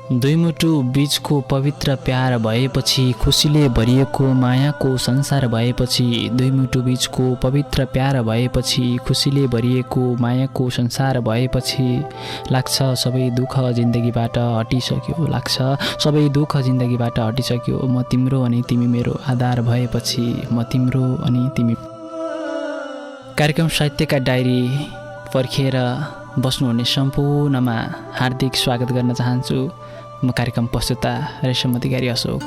दुई मुटु बीचको पवित्र प्यार भएपछि खुसीले भरिएको मायाको संसार भएपछि दुई मुटु बीचको पवित्र प्यार भएपछि खुसीले भरिएको मायाको संसार भएपछि लाग्छ सबै दुःख जिन्दगीबाट हटिसक्यो लाग्छ सबै दुःख जिन्दगीबाट हटिसक्यो म तिम्रो अनि तिमी मेरो आधार भएपछि म तिम्रो अनि तिमी। कार्यक्रम साहित्यका डायरी पर्खेर बस्नुहुने सम्पूर्णमा हार्दिक स्वागत गर्न चाहन्छु। म कार्यक्रम प्रस्तुता रेशम अधिकारी अशोक।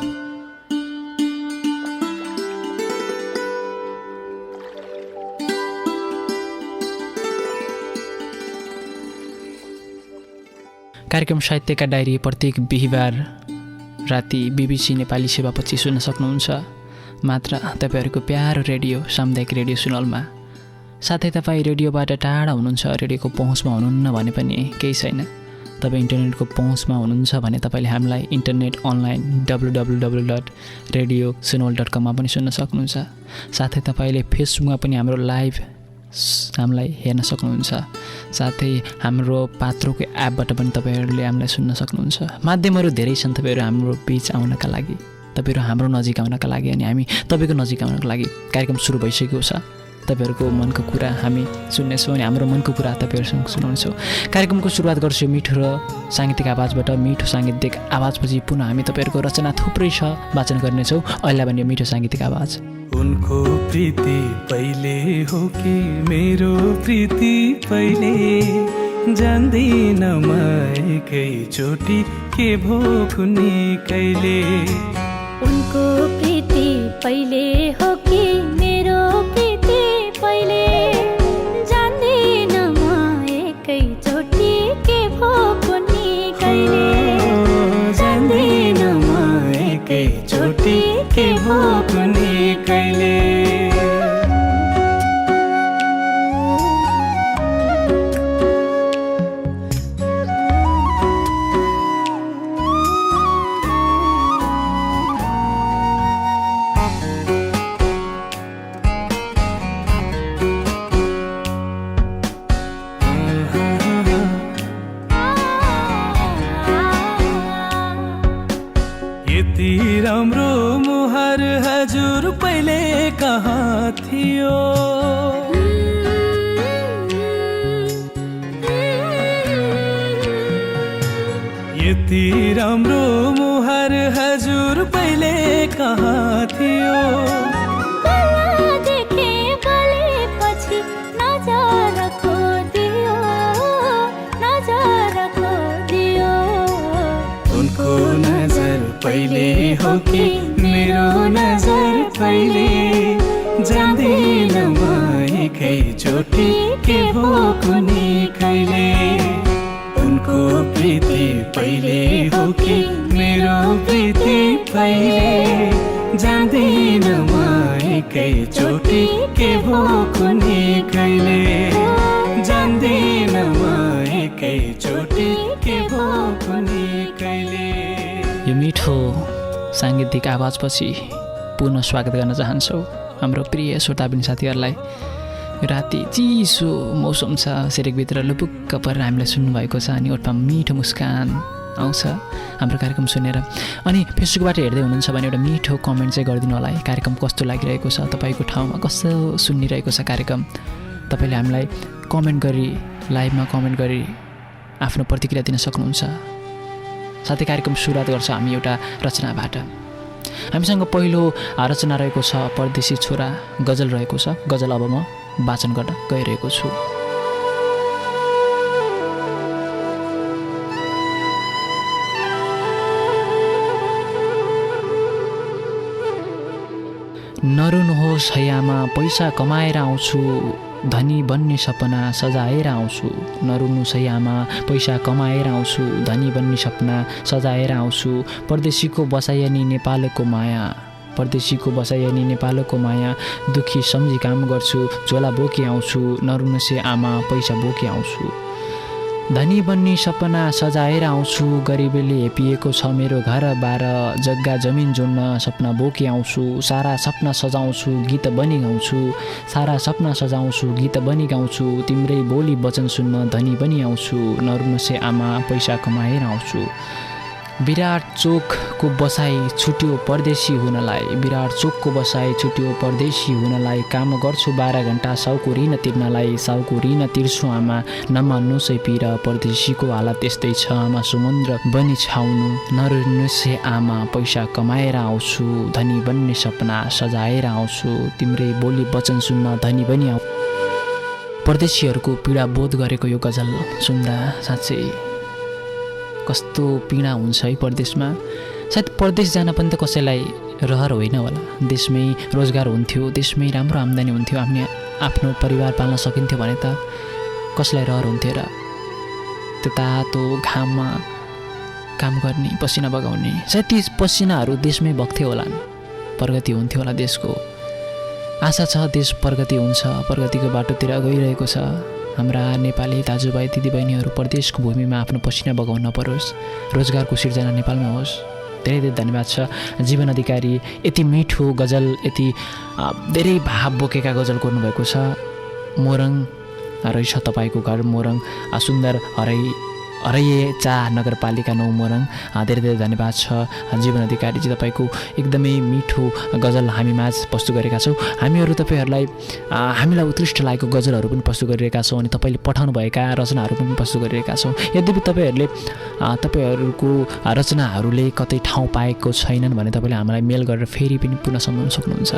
कार्यक्रम साहित्यका डायरी प्रत्येक बिहिबार राति BBC नेपाली सेवापछि सुन्न सक्नुहुन्छ, मात्र तपाईँहरूको प्यारो रेडियो सामुदायिक रेडियो सुनलमा। साथै तपाईँ रेडियोबाट टाढा हुनुहुन्छ, रेडियोको पहुँचमा हुनुहुन्न भने पनि केही छैन। तपाईँ इन्टरनेटको पहुँचमा हुनुहुन्छ भने तपाईँले हामीलाई इन्टरनेट अनलाइन www.radiosunol.com मा पनि सुन्न सक्नुहुन्छ। साथै तपाईँले फेसबुकमा पनि हाम्रो लाइभ हामीलाई हेर्न सक्नुहुन्छ। साथै हाम्रो पात्रोको एपबाट पनि तपाईँहरूले हामीलाई सुन्न सक्नुहुन्छ। माध्यमहरू धेरै छन् तपाईँहरू हाम्रो बिच आउनका लागि, तपाईँहरू हाम्रो नजिक आउनका लागि अनि हामी तपाईँको नजिक आउनको लागि। कार्यक्रम सुरु भइसकेको छ। तपाईँहरूको मनको कुरा हामी सुन्नेछौँ अनि हाम्रो मनको कुरा तपाईँहरूसँग सुनाउँछौँ। कार्यक्रमको सुरुवात गर्छु मिठो र साङ्गीतिक आवाजबाट। मिठो साङ्गीतिक आवाजपछि पुनः हामी तपाईँहरूको रचना थुप्रै छ वाचन गर्नेछौँ। अहिले भने मिठो साङ्गीतिक आवाज। उनको प्रीति पहिले हो कि मेरो प्रीति पहिले, जान्दिन म एकैचोटि के भो कुनै कहिले। उनको प्रीति पहिले हो कि मेरो प्रीति पहिले, जान्दिन म एकैचोटि के भो कुनै कहिले। जान्दिन म एकैचोटि के भो कुनै कहिले। यति राम्रो मुहार हजुर पहिले कहाँ थियो। यति राम्रो मुहार हजुर पहिले कहाँ थियो। देखे बोलेपछि नजर खोदियो, नजर खोदियो। उनको नजर पहिले हो कि मेरो नजर पहिले, जान्दिन म एकैचोटि के भो कुनै कहिले। उनको प्रीति पहिले हो कि मेरो प्रीति पहिले, जान्दिन म एकैचोटि के भो कुनै कहिले। जान्दिन म एकैचोटि के भो कुनै कहिले। यो मिठो साङ्गीतिक आवाजपछि पुनः स्वागत गर्न चाहन्छौँ हाम्रो प्रिय श्रोताबिन साथीहरूलाई। यो राति चिसो मौसम छ, सिरेकभित्र लुपुक्क परेर हामीलाई सुन्नुभएको छ अनि ओठमा मिठो मुस्कान आउँछ हाम्रो कार्यक्रम सुनेर। अनि फेसबुकबाट हेर्दै हुनुहुन्छ भने एउटा मिठो कमेन्ट चाहिँ गरिदिनु होला है। कार्यक्रम कस्तो लागिरहेको छ, तपाईँको ठाउँमा कस्तो सुनिरहेको छ कार्यक्रम, तपाईँले हामीलाई कमेन्ट गरी लाइभमा कमेन्ट गरी आफ्नो प्रतिक्रिया दिन सक्नुहुन्छ। साथै कार्यक्रम सुरुवात गर्छ हामी एउटा रचनाबाट। हामीसँग पहिलो रचना रहेको छ परदेशी छोरा गजल रहेको छ। गजल अब म वाचन गर्न गइरहेको छु। नरुनुहोस् हैयामा पैसा कमाएर आउँछु, धनी बन्ने सपना सजाएर आउँछु। नरुनुहोस् हैयामा पैसा कमाएर आउँछु, धनी बन्ने सपना सजाएर आउँछु। परदेशीको बसाइनी नेपालको माया, परदेशीको बसाइनी नेपालको माया, दुखी सम्झी काम गर्छु, झोला बोकी आउँछु। नरुनुहोस् आमा पैसा बोकी आउँछु। धनी बन्ने सपना सजाएर आउँछु, गरिबीले हेपिएको छ मेरो घर बार, जग्गा जमिन जोड्न सपना बोकी आउँछु। सारा सपना सजाउँछु गीत बनी गाउँछु, सारा सपना सजाउँछु गीत बनी गाउँछु। तिम्रै बोली वचन सुन्न धनी बनी आउँछु, नरुनुहोस् आमा पैसा कमाएर आउँछु। विराट चोकको बसाइ छुट्यो परदेशी हुनलाई, विराट चोकको बसाइ छुट्यो परदेशी हुनलाई, काम गर्छु 12 घण्टा साउको ऋण तिर्नलाई, साउको ऋण तिर्छु आमा नमान्नुहोस् है पिर, परदेशीको हालत त्यस्तै छ आमा समुद्र बनी छाउनु, नरुनुहोस् है आमा पैसा कमाएर आउँछु, धनी बन्ने सपना सजाएर आउँछु, तिम्रै बोली वचन सुन्न धनी बनी आउ। परदेशीहरूको पीडा बोध गरेको यो गजल सुन्दा साँच्चै कस्तो पीडा हुन्छ है परदेशमा। सायद परदेश जान पनि त कसैलाई रहर होइन होला, देशमै रोजगार हुन्थ्यो, देशमै राम्रो आम्दानी हुन्थ्यो, आफ्नो परिवार पाल्न सकिन्थ्यो भने त कसलाई रहर हुन्थ्यो र। त्यो तातो घाममा काम गर्ने, पसिना बगाउने, सायद ती पसिनाहरू देशमै बग्थ्यो होला, प्रगति हुन्थ्यो होला देशको। आशा छ देश प्रगति हुन्छ, प्रगतिको बाटोतिर गइरहेको छ। हाम्रा नेपाली दाजुभाइ दिदीबहिनीहरू परदेशको भूमिमा आफ्नो पसिना बगाउन नपरोस्, रोजगारको सिर्जना नेपालमा होस्। धेरै धेरै धन्यवाद छ जीवन अधिकारी, यति मिठो गजल, यति धेरै भाव बोकेका गजल गर्नुभएको छ। मोरङ रहेछ तपाईँको घर, मोरङ सुन्दर हरैचा नगरपालिका 9 मोरङ। धेरै धेरै धन्यवाद छ जीवन अधिकारीजी, तपाईँको एकदमै मिठो गजल हामी माझ प्रस्तुत गरेका छौँ। हामीहरू तपाईँहरूलाई हामीलाई उत्कृष्ट लागेको गजलहरू पनि प्रस्तुत गरिरहेका छौँ अनि तपाईँले पठाउनुभएका रचनाहरू पनि प्रस्तुत गरिरहेका छौँ। यद्यपि तपाईँहरूको रचनाहरूले कतै ठाउँ पाएको छैनन् भने तपाईँले हामीलाई मेल गरेर फेरि पनि पुनः सम्झाउन सक्नुहुन्छ।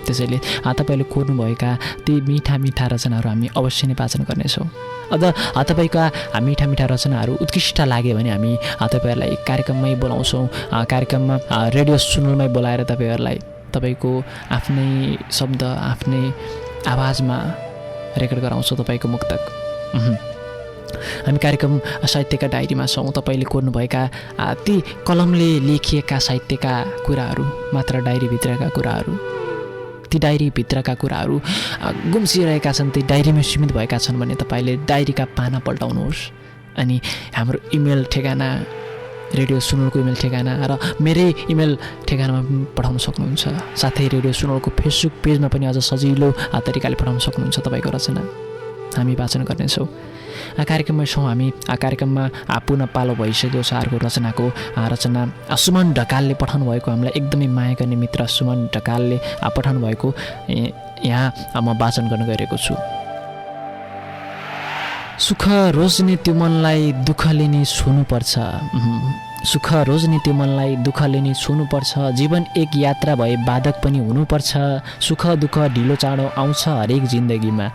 त्यसैले तपाईँहरूले कोर्नुभएका ती मिठा मिठा रचनाहरू हामी अवश्य नै वाचन गर्नेछौँ। अझ तपाईँका मिठा मिठा रचनाहरू उत्कृष्ट लाग्यो भने हामी तपाईँहरूलाई कार्यक्रममै बोलाउँछौँ, कार्यक्रममा रेडियो सुनलमै बोलाएर तपाईँको आफ्नै शब्द आफ्नै आवाजमा रेकर्ड गराउँछौँ तपाईँको मुक्तक। हामी कार्यक्रम साहित्यका डायरीमा छौँ। तपाईँले कोर्नुभएका ती कलमले लेखिएका साहित्यका कुराहरू मात्र डायरीभित्रका कुराहरू, ती डायरीभित्रका कुराहरू गुम्सिरहेका छन्, ती डायरीमा सीमित भएका छन् भने तपाईँले डायरीका पाना पल्टाउनुहोस् अनि हाम्रो इमेल ठेगाना रेडियो सुनलको इमेल ठेगाना र मेरै इमेल ठेगानामा पनि पठाउन सक्नुहुन्छ। साथै रेडियो सुनलको फेसबुक पेजमा पनि अझ सजिलो तरिकाले पठाउन सक्नुहुन्छ तपाईँको रचना, हामी वाचन गर्नेछौँ। कार्यक्रममा छौँ हामी। कार्यक्रममा पुनः पालो भइसक्यो छ अर्को रचना सुमन ढकालले पठाउनु भएको, हामीलाई एकदमै माया गर्ने मित्र सुमन ढकालले पठाउनु भएको यहाँ म वाचन गर्न गइरहेको छु। सुख रोज्ने त्यो मनलाई दुःख लिने छुनुपर्छ, सुख रोज्ने त्यो मनलाई दुःख लिने छुनुपर्छ, जीवन एक यात्रा भए बाधक पनि हुनुपर्छ, सुख दुःख ढिलो चाँडो आउँछ हरेक जिन्दगीमा।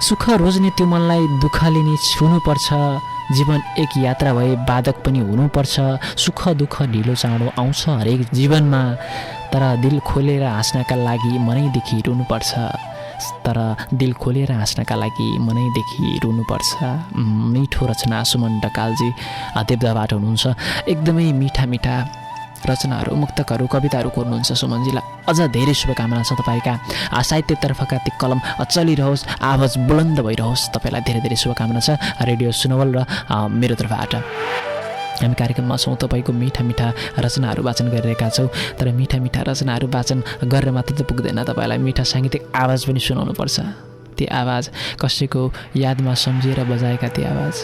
सुख रोज्ने त्यो मनलाई दुःख लिने छुनुपर्छ, जीवन एक यात्रा भए बाधक पनि हुनुपर्छ, सुख दुःख ढिलो चाँडो आउँछ हरेक जीवनमा, तर दिल खोलेर हाँस्नका लागि मनैदेखि रुनुपर्छ, तर दिल खोलेर हाँस्नका लागि मनैदेखि रुनुपर्छ। मिठो रचना सुमन ढकालजी देवदाबाट हुनुहुन्छ। एकदमै मिठा मिठा रचनाहरू, मुक्तकहरू, कविताहरू कोर्नुहुन्छ सुमनजीलाई। अझ धेरै शुभकामना छ तपाईँका साहित्यतर्फका ती कलम चलिरहोस्, आवाज बुलन्द भइरहोस्। तपाईँलाई धेरै धेरै शुभकामना छ रेडियो सुनवल र मेरो तर्फबाट। हामी कार्यक्रममा छौँ, तपाईँको मिठा मिठा रचनाहरू वाचन गरिरहेका छौँ। तर मिठा मिठा रचनाहरू वाचन गरेर मात्र त पुग्दैन, तपाईँलाई मिठा साङ्गीतिक आवाज पनि सुनाउनुपर्छ। ती आवाज कसैको यादमा सम्झिएर बजाएका ती आवाज।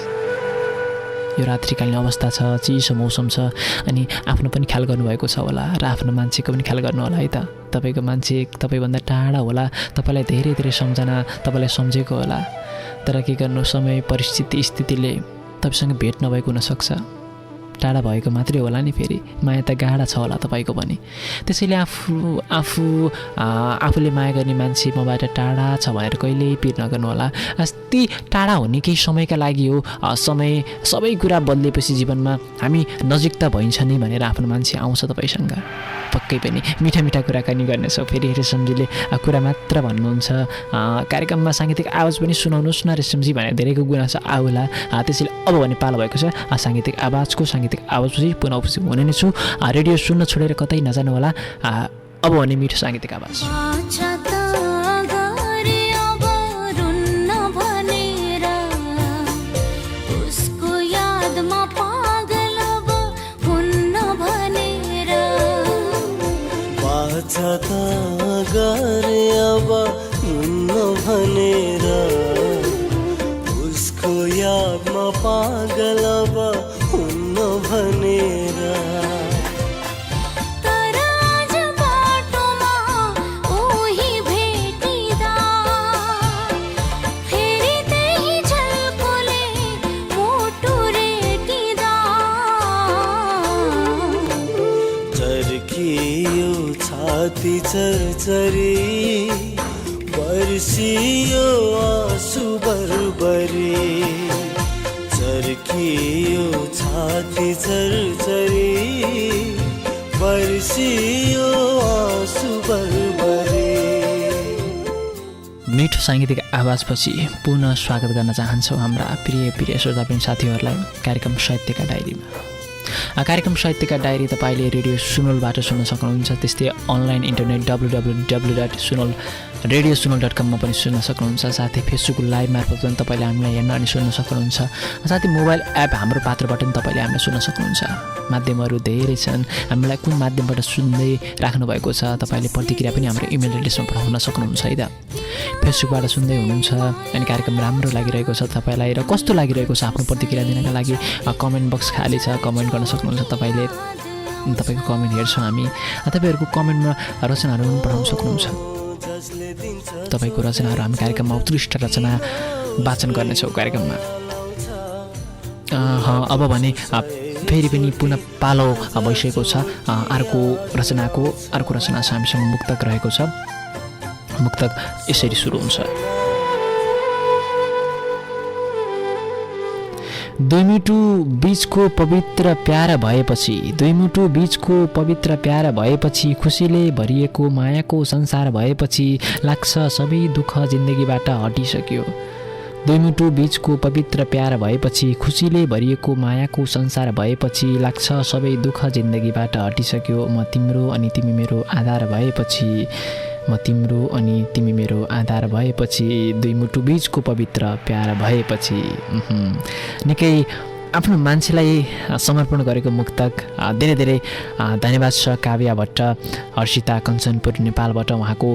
यो रात्रिकालीन अवस्था छ, चिसो मौसम छ अनि आफ्नो पनि ख्याल गर्नुभएको छ होला र आफ्नो मान्छेको पनि ख्याल गर्नु होला है त। तपाईँको मान्छे तपाईँभन्दा टाढा होला, तपाईँलाई धेरै धेरै सम्झना तपाईँलाई सम्झेको होला, तर के गर्नु, समय परिस्थिति स्थितिले तपाईँसँग भेट नभएको हुनसक्छ, टाढा भएको मात्रै होला नि। फेरि माया त गाढा छ होला तपाईँको पनि। त्यसैले आफूले माया गर्ने मान्छे मबाट टाढा छ भनेर कहिल्यै पिर नगर्नु होला। ती टाढा हुने केही समयका लागि हो। समय सबै कुरा बदलेपछि जीवनमा हामी नजिक त भइन्छ नि भनेर आफ्नो मान्छे आउँछ तपाईँसँग, पक्कै पनि मिठा मिठा कुराकानी गर्नेछौँ। फेरि रेशमजीले कुरा मात्र भन्नुहुन्छ, कार्यक्रममा साङ्गीतिक आवाज पनि सुनाउनुहोस् न रेशमजी भनेर धेरैको गुनासो आउला। त्यसैले अब भने पालो भएको छ साङ्गीतिक आवाजपछि पुनः उपस्थित हुने नै छु। रेडियो सुन्न छोडेर कतै नजानु होला। अब भने मिठो साङ्गीतिक आवाज। गरे अब हुन्न भनेर उसको यादमा पागल अब हुन्न सरी बर्सियो आँसु बरबरी चर्कियो छाती झरझरी बर्सियो आँसु बरबरी। मिठो साङ्गीतिक आवाजपछि पुनः स्वागत गर्न चाहन्छौँ हाम्रा प्रिय श्रोताबिन साथीहरूलाई कार्यक्रम साहित्यका डायरीमा। कार्यक्रम साहित्यका डायरी तपाईँले रेडियो सुनोलबाट सुन्न सक्नुहुन्छ। त्यस्तै अनलाइन इन्टरनेट www.radio.sunol.com मा पनि सुन्न सक्नुहुन्छ। साथै फेसबुक लाइभ मार्फत पनि तपाईँले हामीलाई हेर्न अनि सुन्न सक्नुहुन्छ। साथै मोबाइल एप हाम्रो पात्रबाट पनि तपाईँले हामीलाई सुन्न सक्नुहुन्छ। माध्यमहरू धेरै छन्, हामीलाई कुन माध्यमबाट सुन्दै राख्नु भएको छ तपाईँले प्रतिक्रिया पनि हाम्रो इमेल एड्रेसमा पठाउन सक्नुहुन्छ है त। फेसबुकबाट सुन्दै हुनुहुन्छ अनि कार्यक्रम राम्रो लागिरहेको छ तपाईँलाई र कस्तो लागिरहेको छ आफ्नो प्रतिक्रिया दिनका लागि कमेन्ट बक्स खाली छ, कमेन्ट गर्न सक्नुहुन्छ। तपाईँको कमेन्ट हेर्छौँ हामी। तपाईँहरूको कमेन्टमा रचनाहरू पनि पठाउन सक्नुहुन्छ। तपाईँको रचनाहरू हामी कार्यक्रममा उत्कृष्ट रचना वाचन गर्नेछौँ कार्यक्रममा। अब भने फेरि पनि पुनः पालो भइसकेको छ अर्को रचना छ हामीसँग मुक्तक रहेको छ। मुक्तक यसरी सुरु हुन्छ। दुई मुटु बीचको पवित्र प्यार भएपछि खुसीले भरिएको मायाको संसार भएपछि लाग्छ सबै दुःख जिन्दगीबाट हटिसक्यो। दुई मुटु बीचको पवित्र प्यार भएपछि खुसीले भरिएको मायाको संसार भएपछि लाग्छ सबै दुःख जिन्दगीबाट हटिसक्यो। म तिम्रो अनि तिमी मेरो आधार भएपछि दुई मुटु बीचको पवित्र प्यार भएपछि। निकै आफ्नो मान्छेलाई समर्पण गरेको मुक्तक। धेरै धेरै धन्यवाद छ काव्या भट्ट, हर्षिता कञ्चनपुर नेपालबाट। उहाँको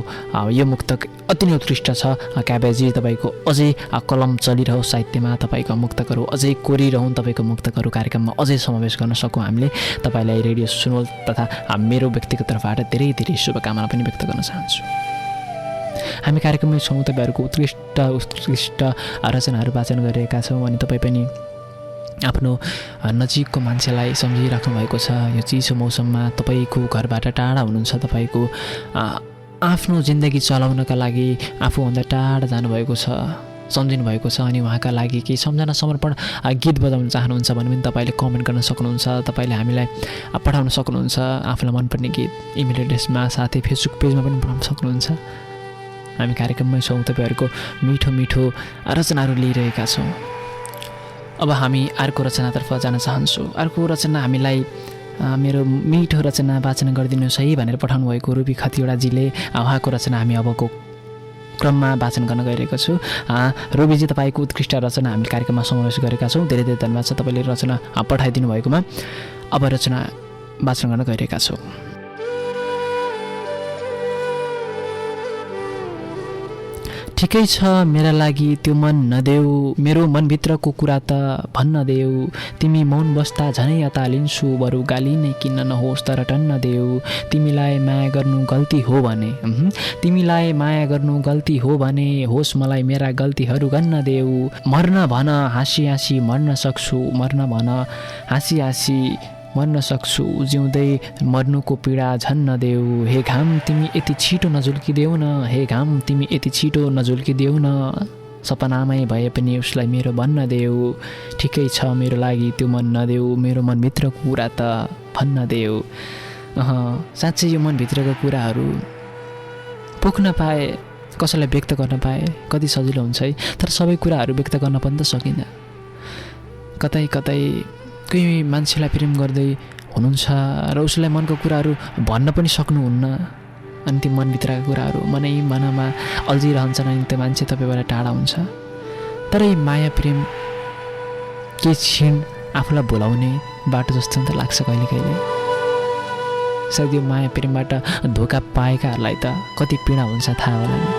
यो मुक्तक अति नै उत्कृष्ट छ। काव्याजी तपाईँको अझै कलम चलिरहोस् साहित्यमा, तपाईँको मुक्तकहरू अझै कोरिरहन्, तपाईँको मुक्तकहरू कार्यक्रममा अझै समावेश गर्न सकौँ हामीले। तपाईँलाई रेडियो सुनोल तथा मेरो व्यक्तिगत तर्फबाट धेरै धेरै शुभकामना पनि व्यक्त गर्न चाहन्छु। हामी कार्यक्रममै छौँ, तपाईँहरूको उत्कृष्ट रचनाहरू वाचन गरिरहेका छौँ अनि तपाईँ पनि आफ्नो नजिकको मान्छेलाई सम्झिराख्नु भएको छ। यो चिसो मौसममा तपाईँको घरबाट टाढा हुनुहुन्छ, तपाईँको आफ्नो जिन्दगी चलाउनका लागि आफूभन्दा टाढा जानुभएको छ, सम्झिनु भएको छ अनि उहाँका लागि केही सम्झना समर्पण गीत बजाउन चाहनुहुन्छ भने पनि तपाईँले कमेन्ट गर्न सक्नुहुन्छ। तपाईँले हामीलाई पठाउन सक्नुहुन्छ आफूलाई मनपर्ने गीत इमेल एड्रेसमा, साथै फेसबुक पेजमा पनि पठाउन सक्नुहुन्छ। हामी कार्यक्रममै छौँ, तपाईँहरूको मिठो मिठो रचनाहरू लिइरहेका छौँ। अब हामी अर्को रचनातर्फ जान चाहन्छु। अर्को रचना हामीलाई मेरो मिठो रचना वाचन गरिदिनुहोस् है भनेर पठाउनु भएको रुबी खतिवडाजीले उहाँको रचना हामी अबको क्रममा वाचन गर्न गइरहेको छु। रुबीजी तपाईँको उत्कृष्ट रचना हामीले कार्यक्रममा समावेश गरेका छौँ। धेरै धेरै धन्यवाद छ तपाईँले रचना पठाइदिनु भएकोमा। अब रचना वाचन गर्न गइरहेका छौँ। ठिकै छ मेरा लागि त्यो मन नदेऊ, मेरो मनभित्रको कुरा त भन्न देऊ। तिमी मौन बस्दा झनै अतालिन्छु, बरु गाली नै किन्न नहोस् तर टन्न देऊ। तिमीलाई माया गर्नु गल्ती हो भने होस् मलाई मेरा गल्तीहरू गन्न देऊ। मर्न भन हाँसी हाँसी मर्न सक्छु, जिउँदै मर्नुको पीडा झन् नदेऊ। हे घाम तिमी यति छिटो नझुल्किदेऊ न, सपनामै भए पनि उसलाई मेरो भन्न देऊ। ठिकै छ मेरो लागि त्यो मन नदेऊ, मेरो मनभित्रको कुरा त भन्न देऊ। साँच्चै यो मनभित्रको कुराहरू पोख्न पाए, कसैलाई व्यक्त गर्न पाए कति सजिलो हुन्छ है। तर सबै कुराहरू व्यक्त गर्न पनि त सकिँदैन। कतै कोही मान्छेलाई प्रेम गर्दै हुनुहुन्छ र उसलाई मनको कुराहरू भन्न पनि सक्नुहुन्न अनि ती मनभित्रका कुराहरू मनमा अल्झिरहन्छन् अनि त्यो मान्छे तपाईँबाट टाढा हुन्छ। तर यी माया प्रेम के क्षण आफूलाई भुलाउने बाटो जस्तो त लाग्छ कहिले सायद यो माया प्रेमबाट धोका पाएकाहरूलाई त कति पीडा हुन्छ थाहा होला नि।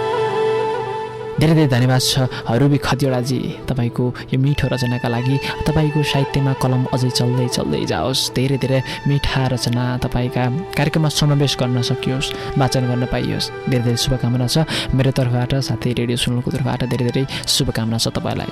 धेरै धेरै धन्यवाद छ रुबी खतिवडाजी तपाईँको यो मिठो रचनाका लागि। तपाईँको साहित्यमा कलम अझै चल्दै जाओस्। धेरै धेरै मिठा रचना तपाईँका कार्यक्रममा समावेश गर्न सकियोस्, वाचन गर्न पाइयोस्। धेरै धेरै शुभकामना छ मेरो तर्फबाट, साथै रेडियो सुनोलको तर्फबाट धेरै धेरै शुभकामना छ तपाईँलाई।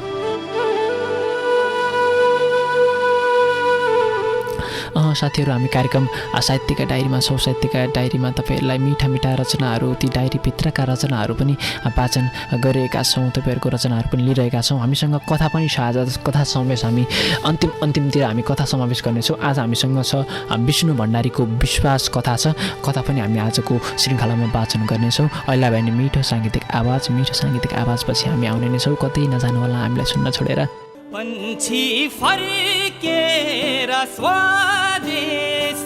साथीहरू हामी कार्यक्रम साहित्यका डायरीमा छौँ। साहित्यका डायरीमा तपाईँहरूलाई मिठा मिठा रचनाहरू, ती डायरीभित्रका रचनाहरू पनि वाचन गरिरहेका छौँ। तपाईँहरूको रचनाहरू पनि लिइरहेका छौँ। हामीसँग कथा पनि साझा, कथा समावेश हामी अन्तिमतिर हामी कथा समावेश गर्नेछौँ। आज हामीसँग छ विष्णु भण्डारीको विश्वास कथा छ। कथा पनि हामी आजको श्रृङ्खलामा वाचन गर्नेछौँ। अहिले भने मिठो साङ्गीतिक आवाजपछि हामी आउने नै छौँ। कतै नजानु होला हामीलाई सुन्न छोडेर। पंछी फर्केर स्वदेश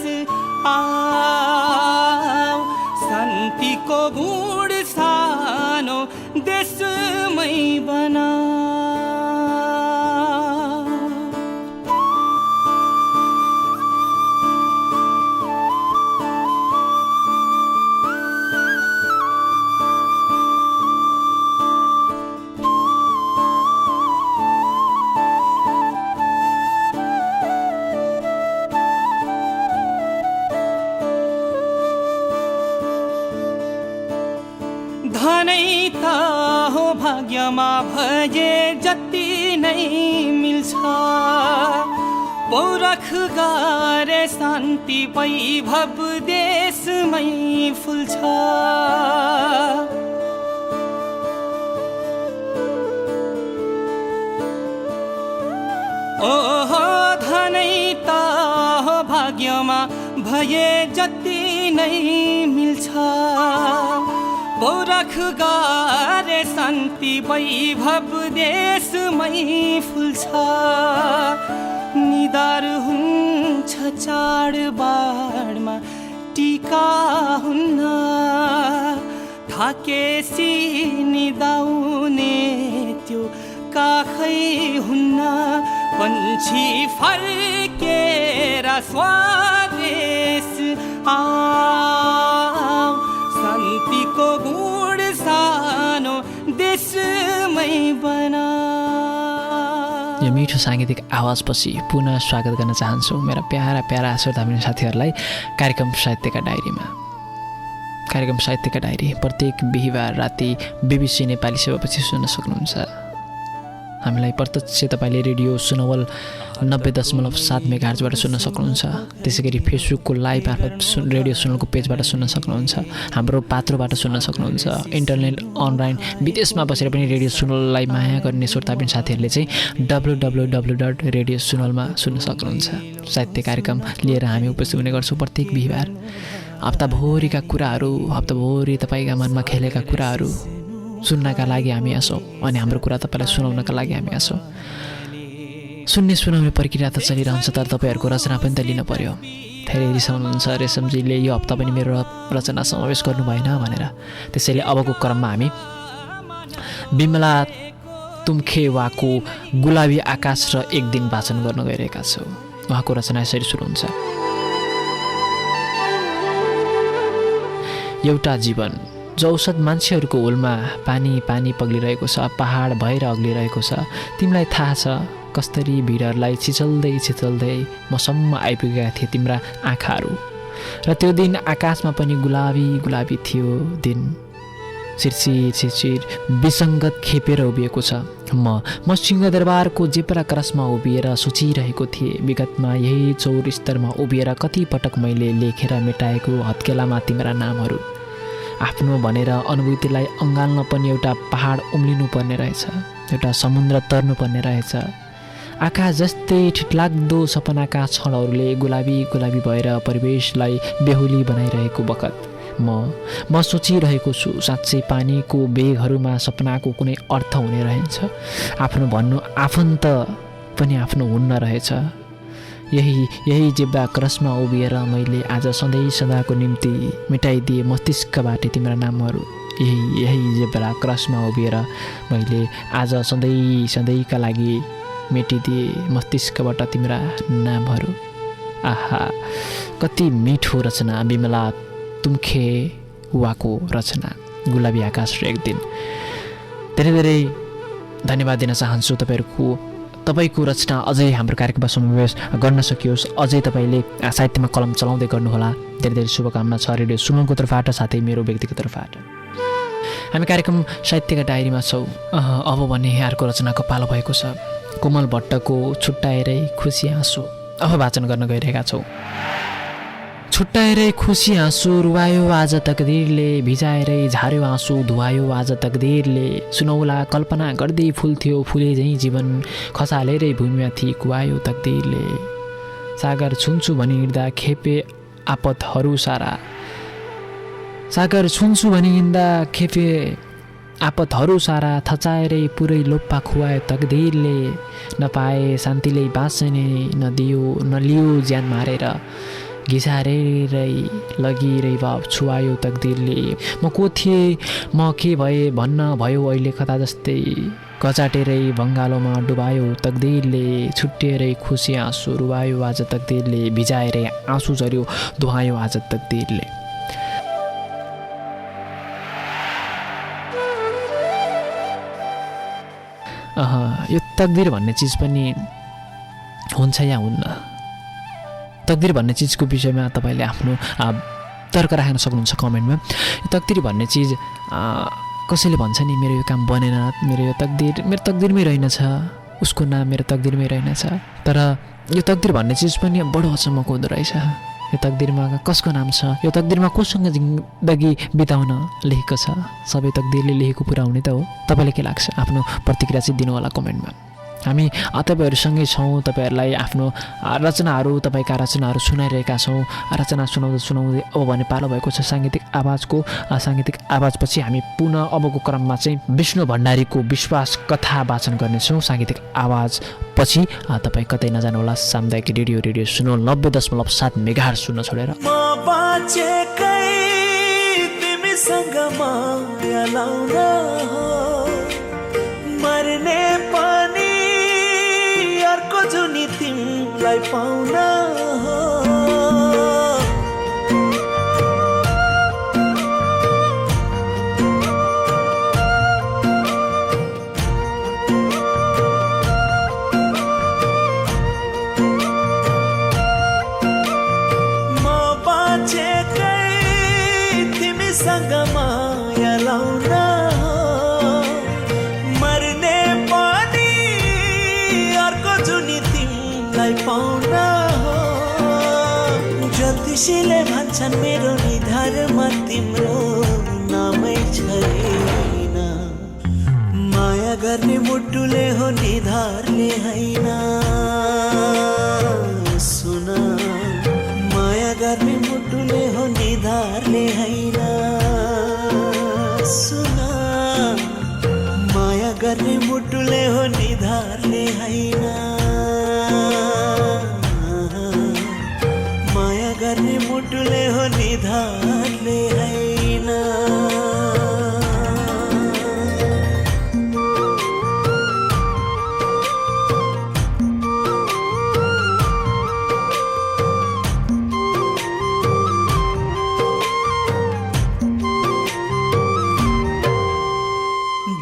आओ, शान्तिको गुड सानो देशमै बना। धनै त हो भाग्यमा भए जति नै मिल्छ, पौरख गरे शान्ति वैभव देशमै फुल्छ। ओहो धनै त हो भाग्यमा भए जति नै मिल्छ, पौरख गरे शान्ति वैभव देशमै फुल्छ। निधार हुन्छ चाडबाडमा टिका हुन्न, थाकेसी निदाउने त्यो काखै हुन्न। पंछी फर्केर स्वदेश आओ, शान्तिको गुड सानो देशमै बना। यो मिठो साङ्गीतिक आवाजपछि पुनः स्वागत गर्न चाहन्छु मेरा प्यारा प्यारा श्रोताबिन साथीहरूलाई कार्यक्रम साहित्यका डायरीमा। कार्यक्रम साहित्यका डायरी प्रत्येक बिहिबार राति BBC नेपाली सेवापछि सुन्न सक्नुहुन्छ। हामीलाई प्रत्यक्ष तपाईँले रेडियो सुनवल 90.7 मेगाहर्जबाट सुन्न सक्नुहुन्छ। त्यसै गरी फेसबुकको लाइभ मार्फत रेडियो सुनवलको पेजबाट सुन्न सक्नुहुन्छ। हाम्रो पात्रोबाट सुन्न सक्नुहुन्छ। इन्टरनेट अनलाइन विदेशमा बसेर पनि रेडियो सुनवललाई माया गर्ने श्रोताबिन साथीहरूले चाहिँ www.radiosunwal.मा सुन्न सक्नुहुन्छ। साहित्य कार्यक्रम लिएर हामी उपस्थित हुने गर्छौँ प्रत्येक बिहिबार। हप्ताभरिका कुराहरू, हप्ताभरि तपाईँका मनमा खेलेका कुराहरू सुन्नका लागि हामी आछौँ अनि हाम्रो कुरा तपाईँलाई सुनाउनका लागि हामी आछौँ। सुनाउने प्रक्रिया त चलिरहन्छ, तर तपाईँहरूको रचना पनि त लिन पर्यो। धेरै रिसाउनुहुन्छ रेशमजीले यो हप्ता पनि मेरो रचना समावेश गर्नु भएन भनेर। त्यसैले अबको क्रममा हामी बिमला तुम्खेवाको गुलाबी आकाश र एक दिन वाचन गर्न गइरहेका छौँ। उहाँको रचना यसरी सुरु हुन्छ। एउटा जीवन जो औसत मान्छेहरूको हुलमा पानी पानी पग्लिरहेको छ, पहाड भएर अग्लिरहेको छ। तिमीलाई थाहा छ कस्तरी भिडहरूलाई छिचल्दै मसम्म आइपुगेका थिए तिम्रा आँखाहरू। र त्यो दिन आकाशमा पनि गुलाबी गुलाबी थियो। दिन छिरछिर विसङ्गत खेपेर उभिएको छ। म सिंहदरबारको जेब्रा क्रसमा उभिएर सोचिरहेको थिएँ, विगतमा यही चौर स्तरमा उभिएर कति पटक मैले लेखेर मेटाएको हत्केलामा तिम्रा नामहरू। आफ्नो भनेर अनुभूतिलाई अँगाल्न पनि एउटा पहाड उम्लिनु पर्ने रहेछ, एउटा समुद्र तर्नु पर्ने रहेछ। आकाश जस्तै ठिटलाग्दो सपनाका क्षणहरूले गुलाबी गुलाबी भएर परिवेशलाई बेहुली बनाइरहेको बखत म सोचिरहेको छु, साँच्चै पानीको बेगहरूमा सपनाको कुनै अर्थ हुने रहेछ। आफ्नो भन्नु आफन्त पनि आफ्नो हुन्न रहेछ। यही जेब्रा क्रसमा उभिएर मैले आज सधैँ सदाको निम्ति मेटाइदिए मस्तिष्कबाट तिम्रा नामहरू। यही जेब्रा क्रसमा उभिएर मैले आज सधैँका लागि मेटिदिए मस्तिष्कबाट तिम्रा नामहरू। आहा, कति मिठो रचना बिमला तुम्खेवाको रचना गुलाबी आकाश र एक दिन। धेरै धेरै धन्यवाद दिन चाहन्छु तपाईँको रचना अझै हाम्रो कार्यक्रममा समावेश गर्न सकियोस्। अझै तपाईँले साहित्यमा कलम चलाउँदै गर्नुहोला। धेरै धेरै शुभकामना छ रेडियो सुनवलको तर्फबाट, साथै मेरो व्यक्तिगत तर्फबाट। हामी कार्यक्रम साहित्यका डायरीमा छौँ। अब भने अर्को रचनाको पालो भएको छ। कोमल भट्टको छुट्टाएरै खुसी आँसु। अब वाचन गर्न गइरहेका छौँ। छुट्याएरै खुसी आँसु रुवायो आज तकदिरले, भिजाएरै झार्यो आँसु धुवायो आज तकदिरले, सुनौला कल्पना गर्दै फुल्थ्यो फुले झैँ जीवन, खसालेरै भूमिमाथि कुवायो तकदिरले, सागर छुन्छु भनी हिँड्दा खेपे आपतहरू सारा, सागर छुन्छु भनी हिँड्दा खेपे आपतहरू सारा, थचाएरै पुरै लोप्पा खुवायो तकदिरले, नपाए शान्तिले बाँच्ने नलियो ज्यान मारेर, घिसारेरै लगिरै बाब छुवायो तकदिरले, म को थिएँ म के भए भन्न भयो अहिले कथा जस्तै, कचाटेरै बङ्गालोमा डुबायो तकदिरले, छुट्टिएरै खुसी आँसु रुवायो आज तकदिरले, भिजाएरै आँसु झर्यो धुवायो आज तकदिरले। यो तकदिर भन्ने चिज पनि हुन्छ या हुन्न, तकदिर भन्ने चिजको विषयमा तपाईँले आफ्नो तर्क राख्न सक्नुहुन्छ कमेन्टमा। यो तकदिर भन्ने चिज कसैले भन्छ नि मेरो यो काम बनेन, मेरो यो मेरो तकदिरमै रहेनछ, उसको नाम मेरो तकदिरमै रहेनछ, तर यो तकदिर भन्ने चिज पनि बडो अचम्मको हुँदो रहेछ। यो तकदिरमा कसको नाम छ, यो तकदिरमा कोसँग जिन्दगी बिताउन लेखेको छ, सबै तकदिरले लेखेको पुरा हुने त हो। तपाईँलाई के लाग्छ आफ्नो प्रतिक्रिया चाहिँ दिनु होला कमेन्टमा। हामी तपाईँहरूसँगै छौँ, तपाईँहरूलाई आफ्नो रचनाहरू तपाईँका रचनाहरू सुनाइरहेका छौँ। रचना सुनाउँदै अब भने पालो भएको छ साङ्गीतिक आवाजको। साङ्गीतिक आवाजपछि हामी पुनः अबको क्रममा चाहिँ विष्णु भण्डारीको विश्वास कथा वाचन गर्नेछौँ। साङ्गीतिक आवाजपछि तपाईँ कतै नजानुहोला, सामुदायिक रेडियो सुनो 90.7 मेगाहर्ज सुन्न छोडेर। मर्ने पनि अर्को जुनी तिमीलाई पाउन म बाँचेकै तिमीसँग माया लाउन, ज्योतिषीले भन्छन् मेरो निधारमा तिम्रो नामै छैन, माया गर्ने मुटुले हो निधारले हैन, सुन माया गर्ने मुटुले हो निधारले हैन, सुन माया गर्ने मुटुले हो निधारले हैन, गर्ने मुटुले हो निधारले हैन।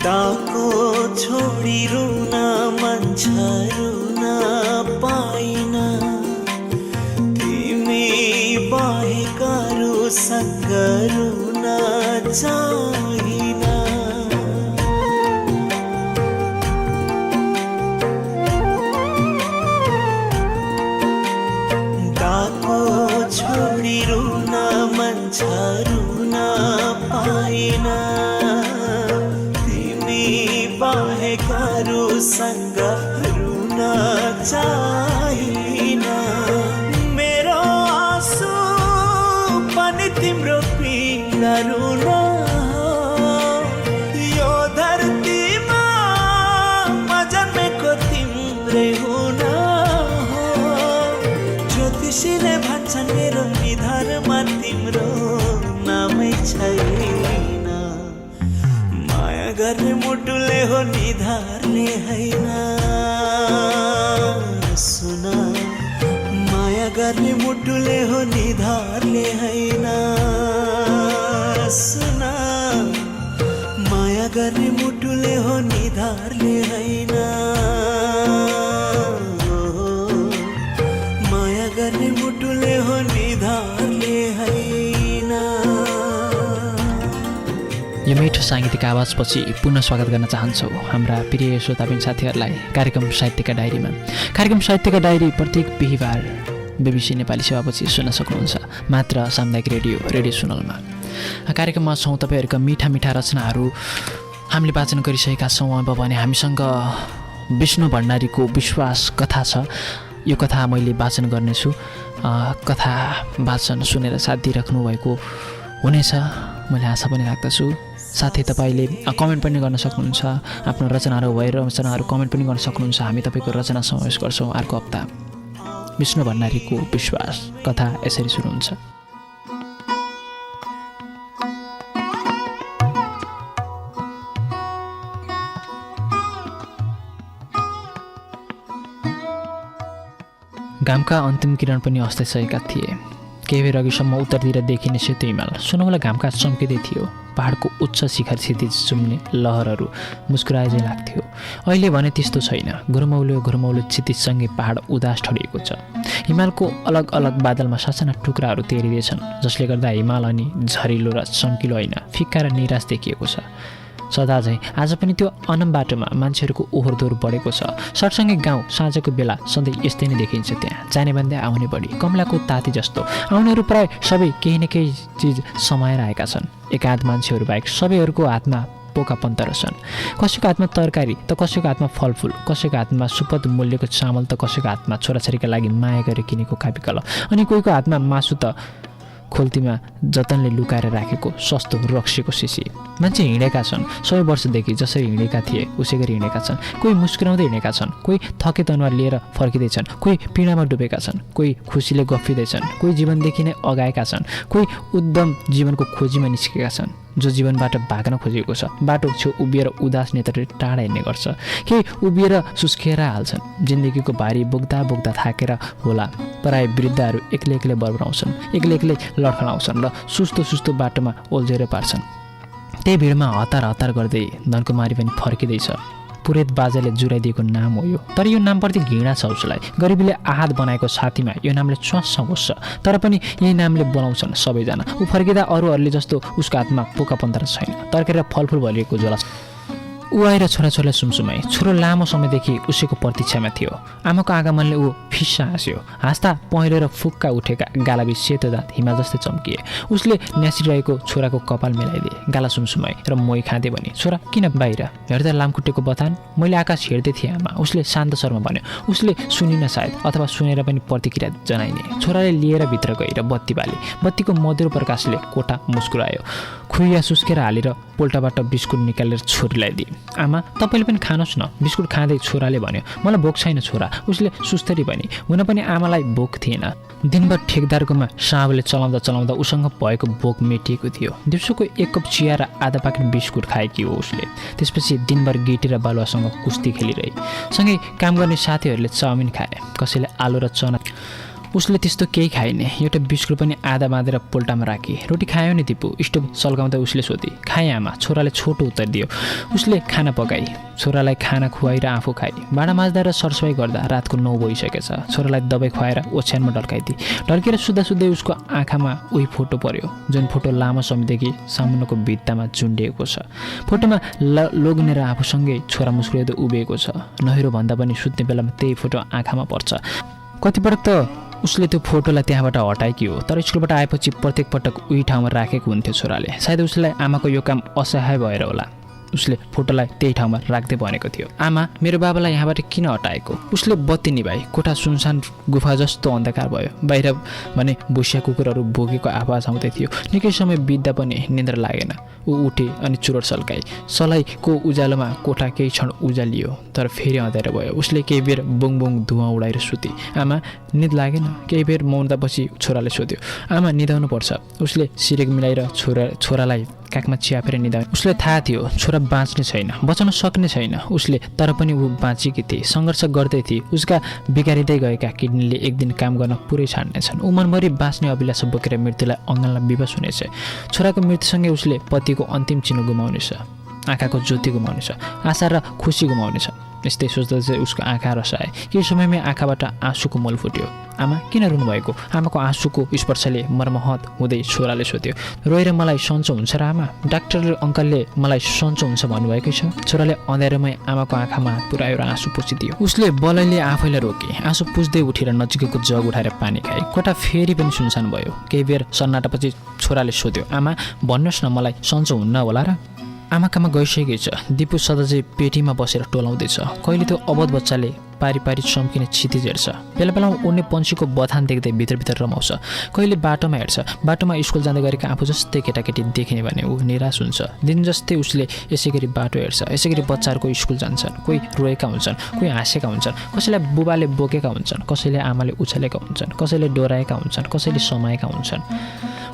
डाको छोडी रुन मन छ रुन पाइन, सँग रुन चाहिन, डाको छोडी रुन मन छ रुन पाइन, तिमी बाहेक अरूसँग रुन चाहिन, मेरो आँसु तिम्रो पीडा रुन, यो धरतीमा म जन्मेको तिम्रै हुन, ज्योतिषीले भन्छन् मेरो निधारमा तिम्रो नामै छैन, माया गर्ने मुटुले हो निधारले हैन, सुन माया गर्ने मुटुले हो निधारले हैन, सुन माया गर्ने मुटुले हो निधारले हैन, माया गर्ने मुटुले हो निधारले हैन। यो मिठो साङ्गीतिक आवाजपछि पुनः स्वागत गर्न चाहन्छौँ हाम्रा प्रिय श्रोताबिन साथीहरूलाई कार्यक्रम साहित्यका डायरीमा। कार्यक्रम साहित्यका डायरी प्रत्येक बिहिबार BBC नेपाली सेवापछि सुन्न सक्नुहुन्छ मात्र सामुदायिक रेडियो सुनलमा। कार्यक्रममा छौँ तपाईँहरूका मिठा मिठा रचनाहरू हामीले वाचन गरिसकेका छौँ। अब भने हामीसँग विष्णु भण्डारीको विश्वास कथा छ। यो कथा मैले वाचन गर्नेछु। कथा वाचन सुनेर साथ दिइराख्नु भएको हुनेछ मैले आशा पनि राख्दछु। साथै तपाईँले कमेन्ट पनि गर्न सक्नुहुन्छ। आफ्नो रचनाहरू भएर रचनाहरू कमेन्ट पनि गर्न सक्नुहुन्छ। हामी तपाईँको रचना समावेश गर्छौँ अर्को हप्ता। विष्णु भण्डारीको विश्वास कथा यसरी सुरु हुन्छ। घामका अन्तिम किरण पनि अस्ताइसकेका थिए। केही बेर अघिसम्म उत्तरतिर देखिने सेतो हिमाल सुनौला घामका चम्किँदै थियो। पहाडको उच्च शिखर क्षितिज चुम्ने लहरहरू मुस्कुराए चाहिँ लाग्थ्यो। अहिले भने त्यस्तो छैन। घुरमौलो क्षितिजसँगै पहाड उदास ठडिएको छ। हिमालको अलग अलग बादलमा सासाना टुक्राहरू तेरिँदैछन्, जसले गर्दा हिमाल अनि झरिलो र चम्किलो होइन, फिक्का र निराश देखिएको छ। सदा झैँ आज पनि त्यो अनम बाटोमा मान्छेहरूको ओहोरदोहोर बढेको छ। सरसँगै गाउँ साँझको बेला सधैँ यस्तै नै देखिन्छ। त्यहाँ जाने भन्दै आउने बढी, कमलाको ताती जस्तो। आउनेहरू प्राय सबै केही न केही चिज समाएर आएका छन्। एकाध मान्छेहरू बाहेक सबैहरूको हातमा पोका पन्तरा छन्। कसैको हातमा तरकारी त कसैको हातमा फलफुल, कसैको हातमा सुपथ मूल्यको चामल त कसैको हातमा छोराछोरीका लागि माया गरेर किनेको कापीकल, अनि कोहीको हातमा मासु त खोल्तीमा जतनले लुकाएर राखेको सस्तो रक्सीको सिसी। मान्छे हिँडेका छन्, 100 वर्षदेखि जसरी हिँडेका थिए उसै गरी हिँडेका छन्। कोही मुस्कुराउँदै हिँडेका छन्, कोही थकेत अनुहार लिएर फर्किँदैछन्, कोही पीडामा डुबेका छन्, कोही खुसीले गफिँदैछन्, कोही जीवनदेखि नै अगाएका छन्, कोही उद्यम जीवनको खोजीमा निस्केका छन्। जो जीवनबाट भाग्न खोजेको छ बाटो छेउ उभिएर उदास नेत्रले टाढा हिँड्ने गर्छ। केही उभिएर सुस्किएर हाल्छन्। जिन्दगीको भारी बोक्दा बोक्दा थाकेर होला। प्राय वृद्धहरू एक्लै बर्बराउँछन्, एक्लै लड्खलाउँछन् र सुस्तो बाटोमा ओल्झेर पार्छन्। त्यही भिडमा हतार गर्दै धनकुमारी पनि फर्किँदैछ। पुरेत बाजाले जुराइदिएको नाम हो यो, तर यो नामप्रति घृणा छ उसलाई। गरिबीले आहत बनाएको छातीमा यो नामले च्वास्स बस्छ, तर पनि यही नामले बोलाउँछन् सबैजना। ऊ फर्किँदा अरूहरूले जस्तो उसको हातमा पोका पन्तरा छैन, तर्केर फलफुल भरिएको झोला। ऊ आएर छोराछोरीलाई सुमसुमाई। छोरो लामो समयदेखि उसैको प्रतीक्षामा थियो। आमाको आगमनले ऊ फिस्सा हाँस्यो। हाँस्दा पहेँलो र फुक्का उठेका गालाबी सेतो दाँत हिमाल जस्तै चम्किए। उसले न्यासिरहेको छोराको कपाल मिलाइदिए। गाला सुमसुमाई र मोही खाँदै भने, छोरा किन बाहिर हेर्दा लामखुट्टेको बथान? मैले आकाश हेर्दै थिएँ आमा, उसले शान्त स्वरमा भन्यो। उसले सुनिन सायद, अथवा सुनेर पनि प्रतिक्रिया जनाइने। छोराले लिएर भित्र गई र बत्ती बाले। बत्तीको मधुरो प्रकाशले कोठा मुस्कुरायो। खुइया सुस्केर हालेर पोल्टाबाट बिस्कुट निकालेर छोरीलाई दिए। आमा तपाईँले पनि खानुहोस् न, बिस्कुट खाँदै छोराले भन्यो। मलाई भोक छैन छोरा, उसले सुस्तरी भनी। हुन पनि आमालाई भोक थिएन। दिनभर ठेकदारकोमा साँबले चलाउँदा उसँग भएको भोक मेटिएको थियो। दिउँसोको 1 कप चिया र आधा पाकेट बिस्कुट खाएकी हो उसले। त्यसपछि दिनभर गिटी र बालुवासँग कुस्ती खेलिरहे। सँगै काम गर्ने साथीहरूले चाउमिन खाए, कसैले आलु र चना। उसले त्यस्तो केही खाइने। एउटा बिस्कुट पनि आधा बाँधेर पोल्टामा राखी। रोटी खायो नि दिपु? स्टोभ सल्काउँदा उसले सोधी। खाएँ आमा, छोराले छोटो उत्तर दियो। उसले खाना पकाई, छोरालाई खाना खुवाएर आफू खाई। भाँडा माझ्दा र सरसफाइ गर्दा रातको 9 भइसकेछ। छोरालाई दबाई खुवाएर ओछ्यानमा ढल्काइदिए। ढल्केर सुत्दै उसको आँखामा उही फोटो पर्यो, जुन फोटो लामो समयदेखि सामुन्नको भित्तामा झुन्डिएको छ। फोटोमा लोग्नेर आफूसँगै छोरा मुस्कुराउँदै उभिएको छ। नहिरो भन्दा पनि सुत्ने बेलामा त्यही फोटो आँखामा पर्छ। कतिपटक त उसले त्यो फोटोलाई त्यहाँबाट हटाएकी हो, तर स्कुलबाट आएपछि प्रत्येक पटक उही ठाउँमा राखेको हुन्थ्यो छोराले। सायद उसलाई आमाको यो काम असहाय भएर होला। उसले फोटोलाई त्यही ठाउँमा राख्दै भनेको थियो, आमा मेरो बाबालाई यहाँबाट किन हटाएको? उसले बत्ती निभाई। कोठा सुनसान गुफा जस्तो अन्धकार भयो। बाहिर भने भुसिया कुकुरहरू भोगेको आवाज आउँदै थियो। निकै समय बित्दा पनि निन्द्रा लागेन। ऊ उठे अनि चुरोट सल्काई। सलाइको उज्यालोमा कोठा केही क्षण उज्यालियो, तर फेरि अँध्यारो भयो। उसले केही बेर बुङ धुवा उडाएर सुती। आमा निद लागेन? केही बेर मौनतापछि छोराले सोध्यो। आमा निदाउनु पर्छ। उसले सिरेक मिलाएर छोरालाई काखमा चियापेर निदाउने। उसलाई थाहा थियो छोरा बाँच्ने छैन, बचाउन सक्ने छैन उसले, तर पनि ऊ बाँचेकी थिए, सङ्घर्ष गर्दै थिए। उसका बिगारिँदै गएका किडनीले एक दिन काम गर्न पुरै छाड्नेछन्। ऊ मनभरि बाँच्ने अभिलाषा बोकेर मृत्युलाई अङ्गालमा विवश हुनेछ। छोराको मृत्युसँगै उसले पतिको अन्तिम चिन्ह गुमाउनेछ, आँखाको ज्योति गुमाउनेछ, आशा र खुसी गुमाउनेछ। यस्तै सोच्दा चाहिँ उसको आँखा रसाए। केही समयमै आँखाबाट आँसुको मोल फुट्यो। आमा किन रुनुभएको? आमाको आँसुको स्पर्शले मर्महत हुँदै छोराले सोध्यो। रोएर मलाई सन्चो हुन्छ र आमा? डाक्टर अङ्कलले मलाई सन्चो हुन्छ भन्नुभएकै छ। छोराले अँध्यारोमै आमाको आँखामा हात पुर्यायो र आँसु पुछिदियो। उसले बलैले आफैलाई रोके। आँसु पुछ्दै उठेर नजिकैको जग उठाएर पानी खाए। कोठा फेरि पनि सुनसान भयो। केही बेर सन्नाटापछि छोराले सोध्यो, आमा भन्नुहोस् न, मलाई सन्चो हुन्न होला र? आमा कामा गइसकेकै छ। दिपु सदा चाहिँ पेटीमा बसेर टोलाउँदैछ। कहिले त्यो अबोध बच्चाले पारी पारी चम्किने क्षितिज हेर्छ। बेला बेलामा उड्ने पन्छीको बथान देख्दै भित्रभित्र रमाउँछ। कहिले बाटोमा हेर्छ। बाटोमा स्कुल जाँदै गरेका आफू जस्तै केटाकेटी देख्ने भने ऊ निराश हुन्छ। दिन जस्तै उसले यसै गरी बाटो हेर्छ। यसै गरी बच्चाहरूको स्कुल जान्छन्। कोही रोएका हुन्छन्, कोही हाँसेका हुन्छन्, कसैलाई बुबाले बोकेका हुन्छन्, कसैले आमाले उछलेका हुन्छन्, कसैले डोराएका हुन्छन्, कसैले समाएका हुन्छन्।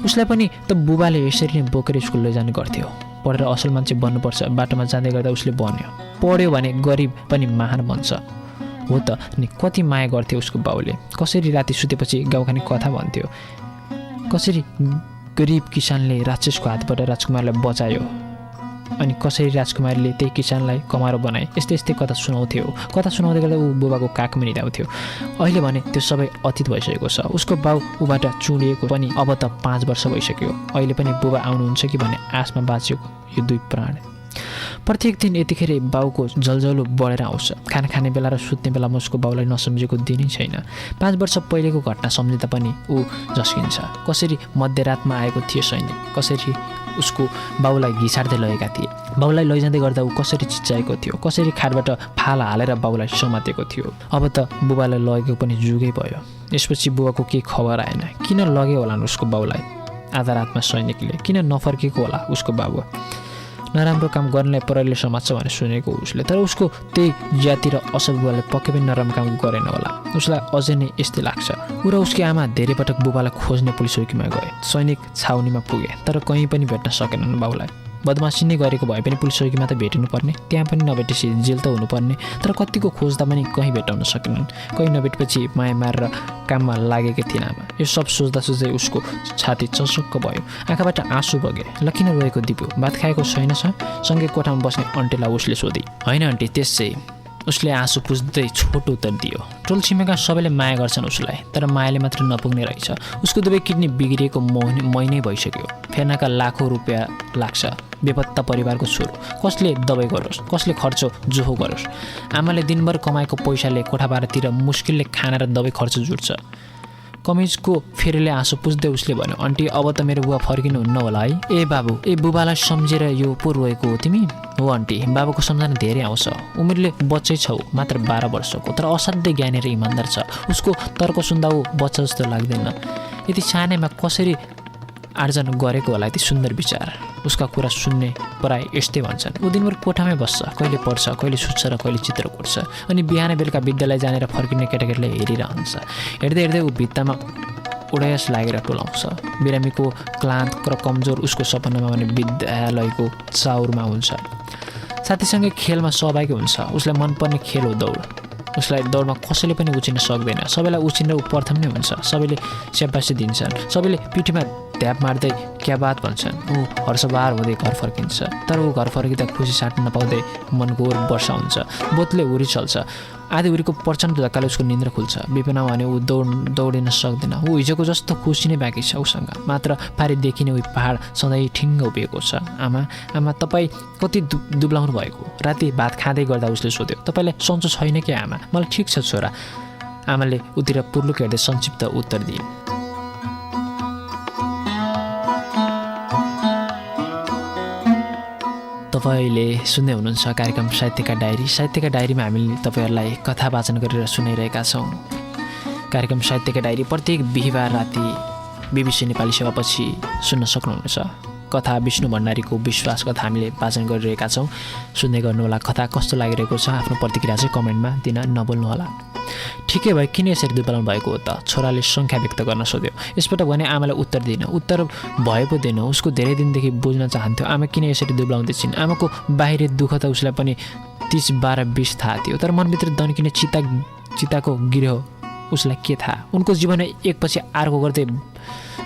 उसलाई पनि त बुबाले यसरी नै बोकेर स्कुल लैजाने गर्थ्यो। पढेर असल मान्छे बन्नुपर्छ बाटोमा जाँदै गर्दा उसले भन्यो। पढ्यो भने गरिब पनि महान बन्छ। हो त नि, कति माया गर्थ्यो उसको बाउले। कसरी राति सुतेपछि गाउँखाने कथा भन्थ्यो। कसरी गरिब किसानले राक्षसको हातबाट राजकुमारलाई बचायो अनि कसरी राजकुमारीले त्यही किसानलाई कमारो बनाए। यस्तै यस्तै कथा सुनाउँथ्यो। कथा सुनाउँदै गर्दा ऊ बुबाको काखमा निदाउँथ्यो। अहिले भने त्यो सबै अतीत भइसकेको छ। उसको बाउ उबाट चुडिएको पनि अब त 5 वर्ष भइसक्यो। अहिले पनि बुबा आउनुहुन्छ कि भन्ने आशमा बाँचेको यो 2 प्राण। प्रत्येक दिन यतिखेर बाउको जलजलो बढेर आउँछ। खाना खाने बेला र सुत्ने बेलामा उसको बाउलाई नसम्झेको दिनै छैन। 5 वर्ष पहिलेको घटना सम्झिँदा पनि ऊ झस्किन्छ। कसरी मध्यरातमा आएको थियो सैनिक, कसरी उसको बाउलाई घिसार्दै लगेका थिए। बाउलाई लैजाँदै गर्दा ऊ कसरी चिच्चाएको थियो, कसरी खाटबाट फाला हालेर बाउलाई समातेको थियो। अब त बुबालाई लगेको पनि जुगै भयो। यसपछि बुबाको केही खबर आएन। किन लग्यो होला उसको बाउलाई? आधा रातमा सैनिकले किन नफर्केको होला उसको बाबु? नराम्रो काम गर्नेलाई परैले समात्छ भने सुनेको उसले। तर उसको त्यही जाति र असल बुबाले पक्कै पनि नराम्रो काम गरेन होला। उसलाई अझै नै यस्तै लाग्छ। ऊ र उसकी आमा धेरै पटक बुबालाई खोज्ने पुलिस चौकीमा गए। सैनिक छाउनीमा पुगे तर कहीँ पनि भेट्न सकेनन् बाउलाई। बदमासी नै गरेको भए पनि पुलिस चौकीमा त भेटिनुपर्ने, त्यहाँ पनि नभेटेपछि जेल त हुनुपर्ने। तर कतिको खोज्दा पनि कहीँ भेटाउन सकेनन्। कहीँ नभेटेपछि माया मारेर काममा लागेकै थिएन आमा। यो सब सोच्दा सोच्दै उसको छाती चसक्क भयो। आँखाबाट आँसु बगे। ल किन रोएको दिपु? भात खाएको छैन छ? सँगै कोठामा बस्ने आन्टीलाई उसले सोधी। होइन आन्टी, त्यसै। उसले आँसु पुछ्दै छोटो उत्तर दियो। टोल छिमेका सबैले माया गर्छन् उसलाई, तर मायाले मात्र नपुग्ने रहेछ। उसको दुवै किडनी बिग्रिएको महिनै भइसक्यो। फेर्नका लाखौँ रुपियाँ लाग्छ। बेपत्ता परिवारको छोरो, कसले दबाई गरोस्, कसले खर्च जोहो गरोस्? आमाले दिनभर कमाएको पैसाले कोठा भाडातिर मुस्किलले खाना र दबाई खर्च जुट्छ। कमिजको फेरिले आँसु पुछ्दै उसले भन्यो, आन्टी अब त मेरो बुबा फर्किनुहुन्न होला है? ए बाबु, ए बुबालाई सम्झेर यो पो रोएको हो तिमी? हो आन्टी, बाबुको सम्झना धेरै आउँछ। उमेरले बच्चै छौ, मात्र 12 वर्षको, तर असाध्यै ज्ञानी र इमान्दार छ। उसको तर्क सुन्दा ऊ बच्चा जस्तो लाग्दैन। यति सानैमा कसरी आर्जन गरेको होला यति सुन्दर विचार? उसका कुरा सुन्ने प्राय यस्तै भन्छन्। ऊ दिनभर कोठामै बस्छ, कहिले पढ्छ, कहिले सुत्छ र कहिले चित्र कोर्छ। अनि बिहान बेलुका विद्यालय जानेर फर्किने केटाकेटीलाई हेरिरहन्छ। हेर्दै हेर्दै ऊ भित्तामा उडायस लागेर टोलाउँछ। बिरामीको क्लान्त र कमजोर उसको सपनामा भने विद्यालयको चाउरमा हुन्छ। साथीसँगै खेलमा सहभागी हुन्छ। उसलाई मनपर्ने खेल हो दौड। उसलाई दौडमा कसैले पनि उचिन सक्दैन। सबैलाई उचिनेर ऊ प्रथम नै हुन्छ। सबैले स्याबासी दिन्छन्। सबैले पिठीमा ध्याप मार्दै क्या बात भन्छन्। ऊ हर्षबार हुँदै घर फर्किन्छ। तर ऊ घर फर्किँदा खुसी साट्न नपाउँदै मन घोर वर्षा हुन्छ। बोतले उरी चल्छ। आधी उरीको प्रचण्ड धक्काले उसको निन्द्रा खुल्छ। बिपना भने ऊ दौडिन सक्दैन। ऊ हिजोको जस्तो खुसी नै बाँकी छ उसँग। मात्र पारी देखिने उही पहाड सधैँ ठिङ्ग उभिएको छ। आमा तपाईँ कति दुब्लाउनु भएको? राति भात खाँदै गर्दा उसले सोध्यो। तपाईँलाई सन्चो छैन कि आमा? मलाई ठिक छ छोरा। आमाले उतिर पुर्लुक हेर्दै संक्षिप्त उत्तर दिए। तपाईँले सुन्दै हुनुहुन्छ कार्यक्रम साहित्यका डायरी। साहित्यका डायरीमा हामीले तपाईँहरूलाई कथा वाचन गरेर सुनाइरहेका छौँ। कार्यक्रम साहित्यका डायरी प्रत्येक बिहिबार राति BBC नेपाली सेवापछि सुन्न सक्नुहुनेछ। कथा विष्णु भण्डारीको विश्वास कथा हामीले वाचन गरिरहेका छौँ। सुन्दै गर्नुहोला। कथा कस्तो लागिरहेको छ आफ्नो प्रतिक्रिया चाहिँ कमेन्टमा दिन नभुल्नुहोला। ठिकै भयो, किन यसरी दुब्लाउनु भएको हो त? छोराले सङ्ख्या व्यक्त गर्न सोध्यो। यसपटक भने आमालाई उत्तर दिएन। उत्तर भए पो दिएन। उसको धेरै दिनदेखि बुझ्न चाहन्थ्यो आमा किन यसरी दुब्लाउँदैछिन्। आमाको बाहिरी दुःख त उसलाई पनि 30, 12, 20 थाहा थियो। तर मनभित्र दन्किने चिताको गिरो उसलाई के थाहा? उनको जीवन एकपछि अर्को गर्दै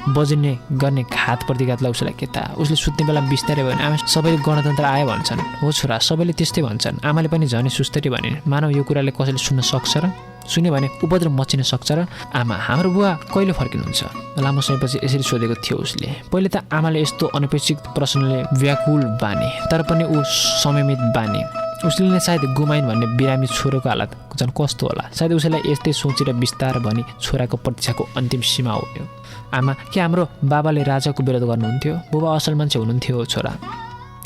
बज्ने गर्ने घात प्रतिघातलाई उसलाई के थाहा? उसले सुत्ने बेला बिस्तारै भयो भने आमा सबैले गणतन्त्र आयो भन्छन्। हो छोरा, सबैले त्यस्तै भन्छन्। आमाले पनि झनै सुस्तरी भने। मानव यो कुराले कसैले सुन्न सक्छ र? सुन्यो भने उपद्रव मचिन सक्छ र? आमा, हाम्रो बुवा कहिले फर्किनुहुन्छ? लामो समयपछि यसरी सोधेको थियो उसले। पहिले त आमाले यस्तो अनपेक्षित प्रश्नले व्याकुल बानी, तर पनि ऊ संयमित बानी। उसले नै सायद गुमाइन् भन्ने बिरामी छोरोको हालत झन् कस्तो होला? सायद उसैलाई यस्तै सोचेर बिस्तार भनी छोराको प्रतीक्षाको अन्तिम सीमा हो यो। आमा, के हाम्रो बाबाले राजाको विरोध गर्नुहुन्थ्यो? बुबा असल मान्छे हुनुहुन्थ्यो छोरा।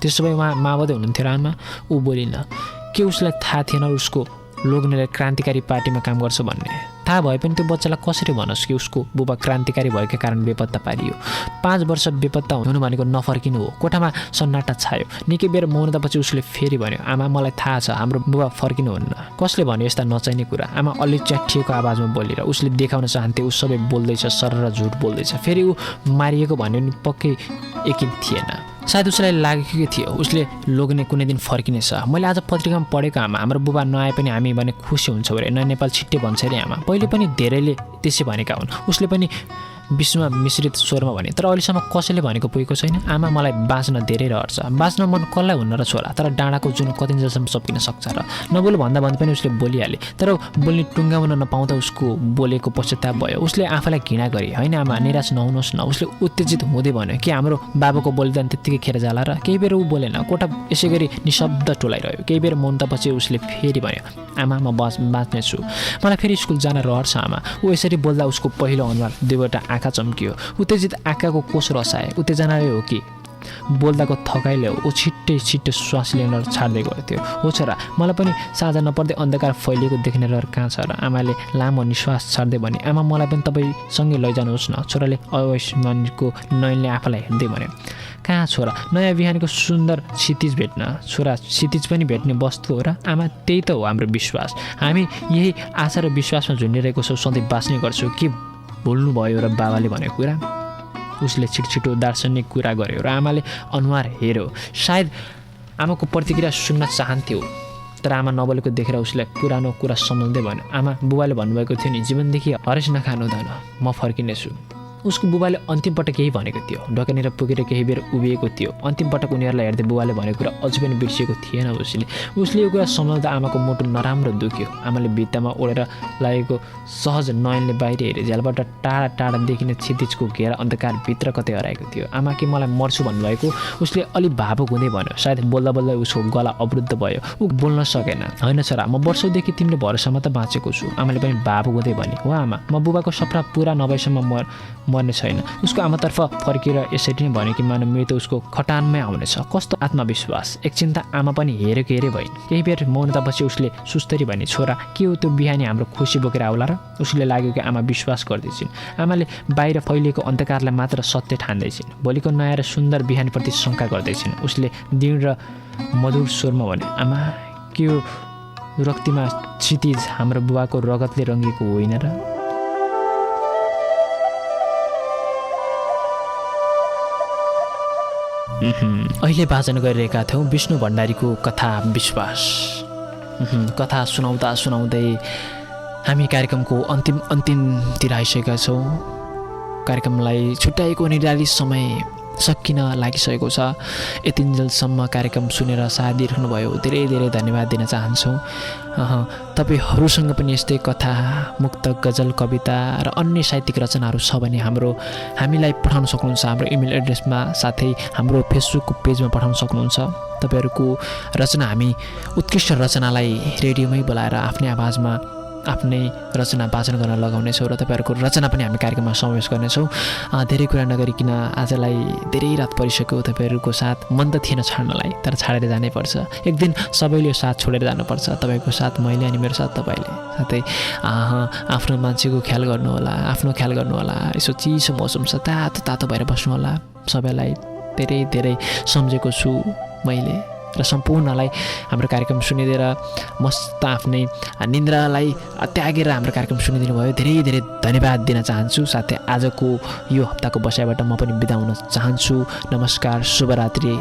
त्यसो भए उहाँ माओवादी हुनुहुन्थ्यो र आमा? ऊ बोलिन। के उसलाई थाहा थिएन उसको लोग्नेले क्रान्तिकारी पार्टीमा काम गर्छ भन्ने? थाहा भए पनि त्यो बच्चालाई कसरी भनोस् कि उसको बुबा क्रान्तिकारी भएका कारण बेपत्ता पारियो? 5 वर्ष बेपत्ता हुनु भनेको नफर्किनु हो। कोठामा सन्नाटा छायो। निकै बेर मौनतापछि उसले फेरि भन्यो, आमा, मलाई थाहा छ हाम्रो बुबा फर्किनुहुन्न। कसले भन्यो यस्ता नचाहिने कुरा? आमा अलि च्याठिएको आवाजमा बोलेर उसले देखाउन चाहन्थे ऊ सबै बोल्दैछ, सरर झुट बोल्दैछ। फेरि ऊ मारिएको भन्यो नि पक्कै यकिन थिएन। सायद उसलाई लागेकै थियो उसले लोग्ने कुनै दिन फर्किनेछ। मैले आज पत्रिकामा पढेको आमा, हाम्रो बुबा नआए पनि हामी भने खुसी हुन्छौँ अरे। नयाँ नेपाल छिट्टै भन्छ अरे आमा। पहिले पनि धेरैले त्यसै भनेका हुन्। उसले पनि विश्वमा मिश्रित स्वरमा भने, तर अहिलेसम्म कसैले भनेको पुगेको छैन। आमा, मलाई बाँच्न धेरै रहर छ। बाँच्न मन कसलाई हुन्न र छोरा? तर डाँडाको जुन कतिन्जेलसम्म चप्किन सक्छ र? नबोल भन्दा भन्दै पनि उसले बोलिहाले। तर बोल्ने टुङ्गाउन नपाउँदा उसको बोलेको पश्चाताप भयो। उसले आफैलाई घृणा गरे। होइन आमा, निराश नहुनुहोस् न। उसले उत्तेजित हुँदै भन्यो, के हाम्रो बाबाको बलिदान त्यत्तिकै खेर जाला र? केही बेर ऊ बोलेन। कोठा यसै गरी निशब्द टोलाइरह्यो। केही बेर मौनतापछि उसले फेरि भन्यो, आमा, म बाँच्नेछु। मलाई फेरि स्कुल जान रहर छ आमा। ऊ यसरी बोल्दा उसको पहिलो अनुहार दुईवटा आँखा चम्कियो। उत्तेजित आँखाको कोष रसाए। उत्तेजनाले हो कि बोल्दाको थकाइले हो ऊ छिट्टै श्वास लिन छाड्दै गएको थियो। हो छोरा, मलाई पनि साझा नपर्दै अन्धकार फैलिएको देख्ने रहर कहाँ छ र? आमाले लामो निश्वास छाड्दै भने, आमा, मलाई पनि तपाईँसँगै लैजानुहोस् न। छोराले अवैस्मरणको नयनले आफूलाई हेर्दै भन्यो, कहाँ छोरा? नयाँ बिहानको सुन्दर क्षितिज भेट्न। छोरा, क्षितिज पनि भेट्ने वस्तु हो र? आमा, त्यही त हो हाम्रो विश्वास। हामी यही आशा र विश्वासमा झुन्डिरहेको छौँ, सधैँ बाँच्ने गर्छौँ। के भुल्नुभयो र बाबाले भनेको कुरा? उसले छिटो दार्शनिक कुरा गर्यो र आमाले अनुहार हेऱ्यो। सायद आमाको प्रतिक्रिया सुन्न चाहन्थ्यो, तर आमा नबोलेको देखेर उसलाई पुरानो कुरा सम्झँदै भन्यो, आमा, बुबाले भन्नुभएको थियो नि, जीवनदेखि हरेस नखानु हुँदैन, म फर्किनेछु। उसको बुबाले अन्तिम पटक केही भनेको थियो। ढोकानिर पुगेर केही बेर उभिएको थियो। अन्तिम पटक उनीहरूलाई हेर्दै बुबाले भनेको कुरा अझै पनि बिर्सिएको थिएन उसले यो कुरा सम्झाउँदा आमाको मुटु नराम्रो दुख्यो। आमाले भित्तामा ओढेर लागेको सहज नयनले बाहिर हेरे। झ्यालबाट टाढा देखिने क्षितिजको घेरा अन्धकारभित्र कतै हराएको थियो। आमा, के मलाई मर्छु भन्नुभएको? उसले अलि भावुक हुँदै भन्यो। सायद बोल्दा उसको गला अवरुद्ध भयो। ऊ बोल्न सकेन। होइन छोरा, म वर्षौँदेखि तिम्रो भरोसामा त बाँचेको छु। आमाले पनि भावुक हुँदै भने, हो आमा, म बुबाको सपना पुरा नभएसम्म मर्ने छैन। उसको आमातर्फ फर्केर यसरी नै भन्यो कि मानव मृत्यु उसको खटानमै आउनेछ। कस्तो आत्मविश्वास! एकछिन त आमा पनि हेरेको भइन्। केही बेर मौनतापछि उसले सुस्तरी भने, छोरा, के हो त्यो बिहानी हाम्रो खुसी बोकेर आउला र? उसले लाग्यो कि आमा विश्वास गर्दैछिन्। आमाले बाहिर फैलिएको अन्धकारलाई मात्र सत्य ठान्दैछिन्। भोलिको नयाँ र सुन्दर बिहानीप्रति शङ्का गर्दैछिन्। उसले दृढ र मधुर स्वरमा भने, आमा, के यो रक्तिमा क्षितिज हाम्रो बुबाको रगतले रङ्गिएको होइन र? अहिले वाचन गरिरहेका थियौँ विष्णु भण्डारीको कथा विश्वास। कथा सुनाउँदै हामी कार्यक्रमको अन्तिमतिर आइसकेका छौँ। कार्यक्रमलाई छुट्याएको निर्धारित समय सकिन लागिसकेको छ। यतिन्जेलसम्म कार्यक्रम सुनेर साथ दिइरहनुभयो, धेरै धेरै धन्यवाद दिन चाहन्छौँ। तपाईँहरूसँग पनि यस्तै कथा, मुक्तक, गजल, कविता र अन्य साहित्यिक रचनाहरू छ भने हामीलाई पठाउन सक्नुहुन्छ हाम्रो इमेल एड्रेसमा, साथै हाम्रो फेसबुक पेजमा पठाउन सक्नुहुन्छ। तपाईँहरूको रचना, हामी उत्कृष्ट रचनालाई रेडियोमै बोलाएर आफ्नै आवाजमा आफ्नै रचना वाचन गर्न लगाउनेछौँ र तपाईँहरूको रचना पनि हामी कार्यक्रममा समावेश गर्नेछौँ। धेरै कुरा नगरिकन आजलाई धेरै रात परिसक्यो। तपाईँहरूको साथ मन त थिएन छाड्नलाई, तर छाडेर जानै पर्छ। एक दिन सबैले यो साथ छोडेर जानुपर्छ। तपाईँको साथ मैले अनि मेरो साथ तपाईँले। साथै आफ्नो मान्छेको ख्याल गर्नुहोला, आफ्नो ख्याल गर्नुहोला। यसो चिसो मौसम छ, तातो भएर बस्नु होला। सबैलाई धेरै धेरै सम्झेको छु मैले र सम्पूर्णलाई हाम्रो कार्यक्रम सुनिदिएर मस्त आफ्नै निन्द्रालाई त्यागेर हाम्रो कार्यक्रम सुनिदिनु भयो। धेरै धेरै धन्यवाद दिन चाहन्छु। साथै आजको यो हप्ताको बसाइबाट म पनि बिदा हुन चाहन्छु। नमस्कार, शुभरात्रि।